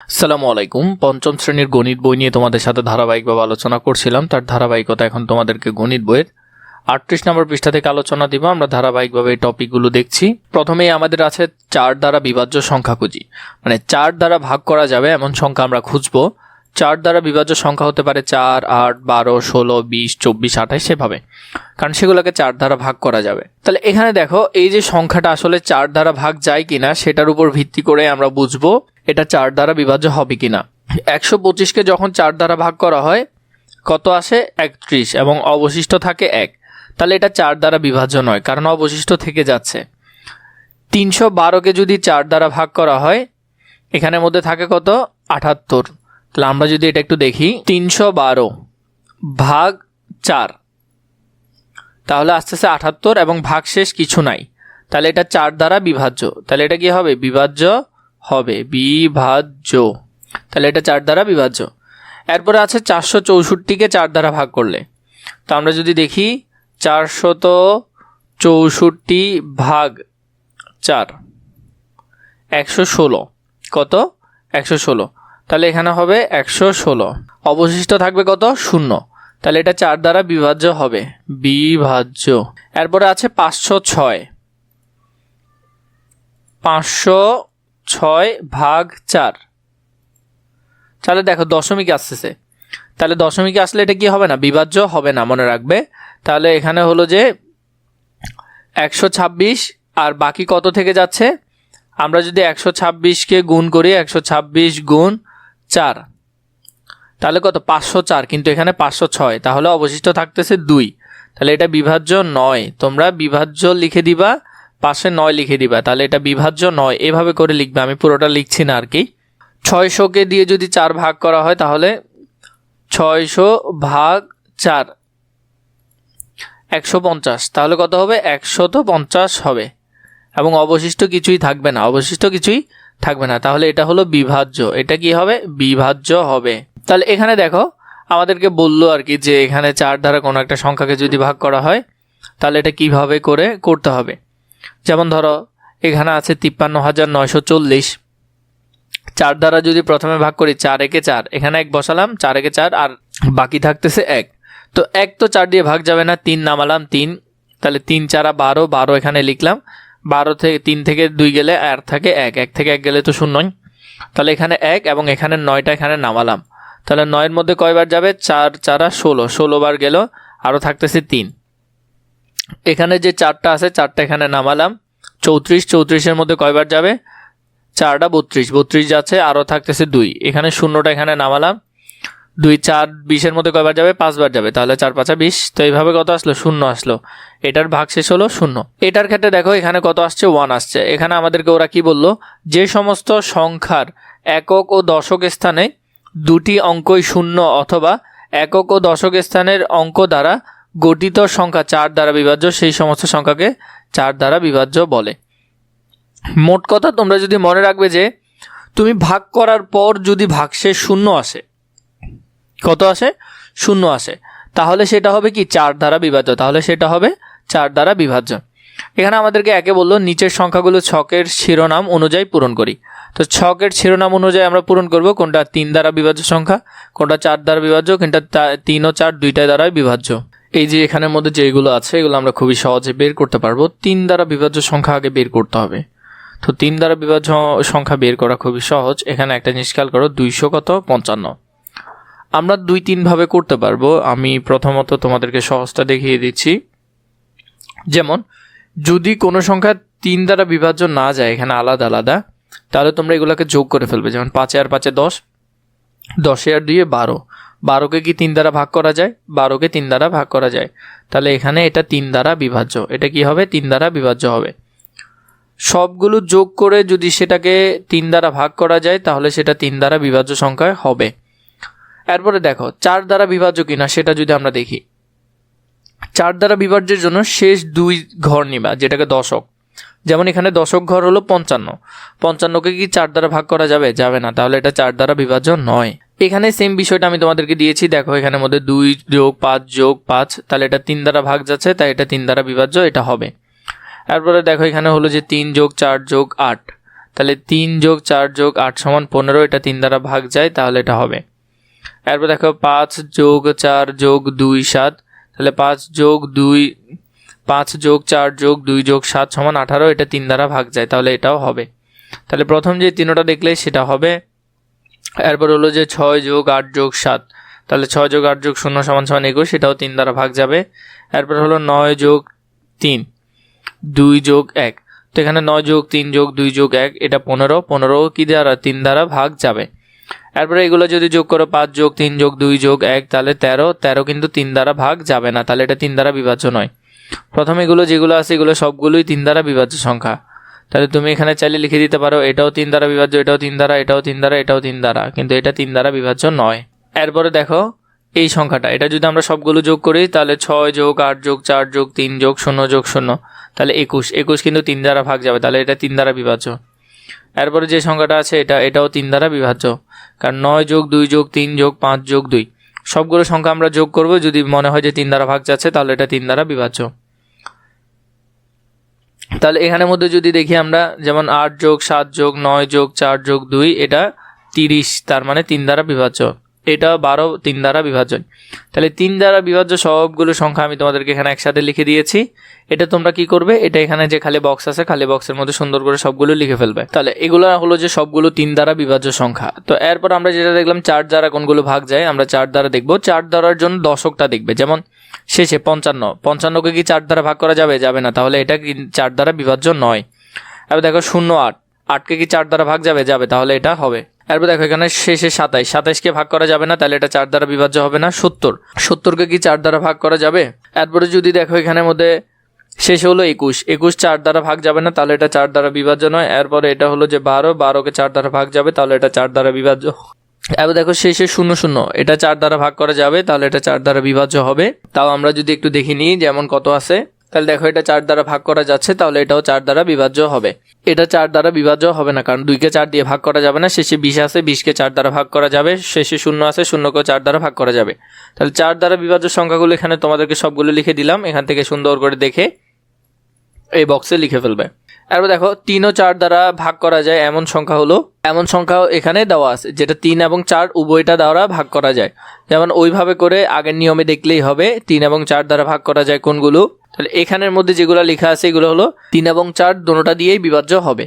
আসসালামু আলাইকুম। পঞ্চম শ্রেণীর গণিত বই নিয়ে তোমাদের সাথে ধারাবাহিকভাবে আলোচনা করছিলাম। তার ধারাবাহিকতা এখন তোমাদেরকে গণিত বইয়ের 38 নম্বর পৃষ্ঠা থেকে আলোচনা দিব। আমরা ধারাবাহিকভাবে এই টপিকগুলো দেখছি। প্রথমেই আমাদের আছে 4 দ্বারা বিভাজ্য সংখ্যা খুঁজি, মানে 4 দ্বারা ভাগ করা যাবে এমন সংখ্যা আমরা খুঁজবো। 4 দ্বারা বিভাজ্য সংখ্যা হতে পারে 4, 8, 12, 16, 20, 24, 28 সেভাবে, কারণ সেগুলোকে 4 দ্বারা ভাগ করা যাবে। তাহলে এখানে দেখো, এই যে সংখ্যাটা আসলে 4 দ্বারা ভাগ যায় কিনা সেটার উপর ভিত্তি করে আমরা বুঝবো এটা 4 দ্বারা বিভাজ্য হবে কিনা। 125কে যখন 4 দ্বারা ভাগ করা হয় কত আসে? 31, এবং অবশিষ্ট থাকে 1। তাহলে এটা 4 দ্বারা বিভাজ্য নয়, কারণ অবশিষ্ট থেকে যাচ্ছে। 312কে যদি 4 দ্বারা ভাগ করা হয়, এখানের মধ্যে থাকে কত? 78। তাহলে আমরা যদি এটা একটু দেখি, 312 ভাগ 4, তাহলে আসতেছে 78, এবং ভাগশেষ কিছু নাই। তাহলে এটা 4 দ্বারা বিভাজ্য। তাহলে এটা কি হবে? বিভাজ্য হবে, বিভাজ্য। তাহলে এটা 4 দ্বারা বিভাজ্য। এরপরে আছে 464কে 4 দ্বারা ভাগ করলে। তো আমরা যদি দেখি, 464 ভাগ 4, 116। কত? 116। তাহলে এখানে হবে 116। অবশিষ্ট থাকবে কত? 0। তাহলে এটা 4 দ্বারা বিভাজ্য হবে, বিভাজ্য। এরপরে আছে 506, 506 ভাগ 4। তাহলে দেখো দশমিক আসতেছে, তাহলে দশমিকে আসলে এটা কি হবে না? বিভাজ্য হবে না, মনে রাখবে। তাহলে এখানে হলো যে 126, আর বাকি কত থেকে যাচ্ছে? আমরা যদি 126কে গুণ করি, 126 গুণ 4, তাহলে কত? 504, কিন্তু এখানে 506, তাহলে অবশিষ্ট থাকতেছে 2। তাহলে এটা বিভাজ্য নয়। তোমরা বিভাজ্য লিখে দিবা, পাশে 9 লিখে দিবা, তাহলে এটা বিভাজ্য নয়। এভাবে করে লিখবে, আমি পুরোটা লিখছি না আর কি। 600কে দিয়ে যদি 4 ভাগ করা হয়, তাহলে 600 ভাগ 4, 150। তাহলে কত হবে? 150 হবে, এবং অবশিষ্ট কিছুই থাকবে না, অবশিষ্ট কিছুই থাকবে না। তাহলে এটা হলো বিভাজ্য। এটা কি হবে? বিভাজ্য হবে। তাহলে এখানে দেখো, আমাদেরকে বললো আর কি যে এখানে 4 দ্বারা কোনো একটা সংখ্যাকে যদি ভাগ করা হয়, তাহলে এটা কিভাবে করে করতে হবে। যেমন ধরো, এখানে আছে 53,940। 4 দ্বারা যদি প্রথমে ভাগ করি, 4 একে 4, এখানে 1 বসালাম, 4 একে 4, আর বাকি থাকতেছে 1। তো 1 তো 4 দিয়ে ভাগ যাবে না, 3 নামালাম, 3। তাহলে 3 4 12, 12 এখানে লিখলাম। 12 থেকে 3 থেকে 2 গেলে আর থাকে 1, 1 থেকে 1 গেলে তো 0। তাহলে এখানে 1, এবং এখানে 9টা এখানে নামালাম। তাহলে 9-এর মধ্যে কয়বার যাবে? 4 4 16, 16 বার গেল, আরও থাকতেছে 3। এখানে যে 4টা আছে, 4টা এখানে নামালাম। 34, 34-এর মধ্যে কয়বার যাবে? 4টা 32, 32 যাচ্ছে, আরও থাকতেছে 2। এখানে 0টা এখানে নামালাম। 2 4 20-এর মধ্যে কয়বার যাবে? 5 বার যাবে, তাহলে 4 5 20। তো এইভাবে কত আসলো? 0 আসলো। এটার ভাগ শেষ হলো 0। এটার ক্ষেত্রে দেখো, এখানে কত আসছে? 1 আসছে। এখানে আমাদেরকে ওরা কি বললো? যে সমস্ত সংখ্যার একক ও দশক স্থানে দুটি অঙ্কই 0 অথবা একক ও দশক স্থানের অঙ্ক দ্বারা গঠিত সংখ্যা 4 দ্বারা বিভাজ্য, সেই সমস্ত সংখ্যাকে 4 দ্বারা বিভাজ্য বলে। মোট কথা তোমরা যদি মনে রাখবে যে তুমি ভাগ করার পর যদি ভাগশেষ 0 আসে, কত আসে? 0 আসে, তাহলে সেটা হবে কি? 4 দ্বারা বিভাজ্য। তাহলে সেটা হবে 4 দ্বারা বিভাজ্য। এখানে আমাদেরকে একে বললো নিচের সংখ্যাগুলো ছকের শিরোনাম অনুযায়ী পূরণ করি। তো ছকের শিরোনাম অনুযায়ী আমরা পূরণ করব, কোনটা 3 দ্বারা বিভাজ্য সংখ্যা, কোনটা 4 দ্বারা বিভাজ্য, কোনটা 3 ও 4 দুইটাই দ্বারাই বিভাজ্য। এই যে এখানের মধ্যে যেগুলো আছে, এগুলো আমরা খুবই সহজে বের করতে পারবো। 3 দ্বারা বিভাজ্য সংখ্যা আগে বের করতে হবে। তো 3 দ্বারা বিভাজ্য সংখ্যা বের করা খুবই সহজ। এখানে একটা জিনিস খেয়াল করো, 200 কত? 55। আমরা 2-3 ভাবে করতে পারবো। আমি প্রথমত তোমাদেরকে সহজটা দেখিয়ে দিচ্ছি। যেমন, যদি কোনো সংখ্যা 3 দ্বারা বিভাজ্য না যায়, এখানে আলাদা আলাদা, তাহলে তোমরা এগুলোকে যোগ করে ফেলবে। যেমন 5 আর 5 10, 10 আর 2 12। 12কে কি 3 দ্বারা ভাগ করা যায়? 12কে 3 দ্বারা ভাগ করা যায়। তাহলে এখানে এটা 3 দ্বারা বিভাজ্য। এটা কি হবে? 3 দ্বারা বিভাজ্য হবে। সবগুলো যোগ করে যদি সেটাকে 3 দ্বারা ভাগ করা যায়, তাহলে সেটা 3 দ্বারা বিভাজ্য সংখ্যা হবে। এরপরে দেখো, 4 দ্বারা বিভাজ্য কিনা সেটা যদি আমরা দেখি। 4 দ্বারা বিভাজ্যের জন্য শেষ 2 ঘর নিবা, যেটাকে দশক। যেমন এখানে দশক ঘর হলো 55। 55কে কি 4 দ্বারা ভাগ করা যাবে? যাবে না, তাহলে এটা 4 দ্বারা বিভাজ্য নয়। এখানে সেম বিষয়টা আমি তোমাদেরকে দিয়েছি। দেখো, এখানের মধ্যে 2 যোগ 5 যোগ 5, তাহলে এটা 3 দ্বারা ভাগ যাচ্ছে, তাই এটা 3 দ্বারা বিভাজ্য, এটা হবে। এরপরে দেখো, এখানে হলো যে 3 যোগ 4 যোগ 8, তাহলে 3 যোগ 4 যোগ 8 সমান 15, এটা 3 দ্বারা ভাগ যায়, তাহলে এটা হবে। এরপর দেখো 5 যোগ 4 যোগ 2 7, তাহলে 5 যোগ 4 যোগ 2 যোগ 7 সমান 18, এটা 3 দ্বারা ভাগ যায়, তাহলে এটাও হবে। তাহলে প্রথম যে তিনটা দেখলে সেটা হবে। এরপর হলো যে 6 যোগ 8 যোগ 7, তাহলে 6 যোগ 8 যোগ 0 সমান 21, সেটাও 3 দ্বারা ভাগ যাবে। এরপর হলো 9 যোগ 3 2 যোগ 1, তো এখানে 9 যোগ 3 যোগ 2 যোগ 1, এটা 15 কি দ্বারা 3 দ্বারা ভাগ যাবে। এরপরে এগুলো যদি যোগ করো 5 যোগ 3 যোগ 2 যোগ 1, তাহলে 13 কিন্তু 3 দ্বারা ভাগ যাবে না, তাহলে এটা 3 দ্বারা বিভাজ্য নয়। প্রথমে এগুলো যেগুলো আছে এগুলো সবগুলোই 3 দ্বারা বিভাজ্য সংখ্যা, তাহলে তুমি এখানে চাইলে লিখে দিতে পারো এটাও 3 দ্বারা বিভাজ্য, এটাও 3 দ্বারা, এটাও 3 দ্বারা, এটাও 3 দ্বারা, কিন্তু এটা 3 দ্বারা বিভাজ্য নয়। এরপরে দেখো এই সংখ্যাটা, এটা যদি আমরা সবগুলো যোগ করি তাহলে 6 যোগ 8 যোগ 4 যোগ 3 যোগ 0 যোগ 0, তাহলে 21 কিন্তু 3 দ্বারা ভাগ যাবে, তাহলে এটা 3 দ্বারা বিভাজ্য। এরপরে যে সংখ্যাটা আছে এটাও 3 দ্বারা বিভাজ্য, কারণ 9 যোগ 2 যোগ 3 যোগ 5 যোগ 2, সবগুলো সংখ্যা আমরা যোগ করব, যদি মনে হয় যে 3 দ্বারা ভাগ যাচ্ছে তাহলে এটা 3 দ্বারা বিভাজ্য। তাহলে এখানের মধ্যে যদি দেখি আমরা, যেমন 8 যোগ 7 যোগ 9 যোগ 4 যোগ 2, এটা 30, তার মানে 3 দ্বারা বিভাজ্য। এটা 12 3 দ্বারা বিভাজ্য। তাহলে 3 দ্বারা বিভাজ্য সবগুলো সংখ্যা আমি তোমাদেরকে এখানে একসাথে লিখে দিয়েছি। এটা তোমরা কি করবে, এটা এখানে যে খালি বক্স আছে খালি বক্সের মধ্যে সুন্দর করে সবগুলো লিখে ফেলবে। তাহলে এগুলো হলো যে সবগুলো 3 দ্বারা বিভাজ্য সংখ্যা। তো এরপর আমরা যেটা দেখলাম 4 দ্বারা কোনগুলো ভাগ যায়, আমরা 4 দ্বারা দেখব। 4 দ্বারার জন্য দশকটা দেখবে, যেমন শেষে 55কে কি 4 দ্বারা ভাগ করা যাবে? যাবে না, তাহলে এটা 4 দ্বারা বিভাজ্য নয়। এবার দেখো 08, 8কে কি 4 দ্বারা ভাগ যাবে? যাবে, তাহলে এটা হবে। এরপর দেখো এখানে শেষে 27কে ভাগ করা যাবে না, তাহলে এটা 4 দ্বারা বিভাজ্য হবে না। 70কে কি 4 দ্বারা ভাগ করা যাবে? এরপরে যদি দেখো এখানের মধ্যে শেষে হলো 21 4 দ্বারা ভাগ যাবে না, তাহলে এটা 4 দ্বারা বিভাজ্য নয়। এরপরে এটা হলো যে 12কে 4 দ্বারা ভাগ যাবে, তাহলে এটা 4 দ্বারা বিভাজ্য। এবার দেখো শেষে 00, এটা 4 দ্বারা ভাগ করা যাবে, তাহলে এটা 4 দ্বারা বিভাজ্য হবে। তাও আমরা যদি একটু দেখে নিই যেমন কত আছে, তাহলে দেখো এটা 4 দ্বারা ভাগ করা যাচ্ছে, তাহলে এটাও 4 দ্বারা বিভাজ্য হবে। এটা 4 দ্বারা বিভাজ্য হবে না, কারণ 2কে 4 দিয়ে ভাগ করা যাবে না। শেষে 20 আছে, 20কে 4 দ্বারা ভাগ করা যাবে। শেষে 0 আছে, 0কেও 4 দ্বারা ভাগ করা যাবে। তাহলে 4 দ্বারা বিভাজ্য সংখ্যাগুলো এখানে তোমাদেরকে সবগুলো লিখে দিলাম, এখান থেকে সুন্দর করে দেখে এই বক্সে লিখে ফেলবে। এরপর দেখো 3 ও 4 দ্বারা ভাগ করা যায় এমন সংখ্যা এখানে দেওয়া আছে, যেটা 3 এবং 4 উভয়টা দ্বারা ভাগ করা যায়। যেমন ওইভাবে করে আগের নিয়মে দেখলেই হবে 3 এবং 4 দ্বারা ভাগ করা যায় কোনগুলো। তাহলে এখানের মধ্যে যেগুলো লেখা আছে এগুলো হলো 3 এবং 4 দুটোটা দিয়েই বিভাজ্য হবে।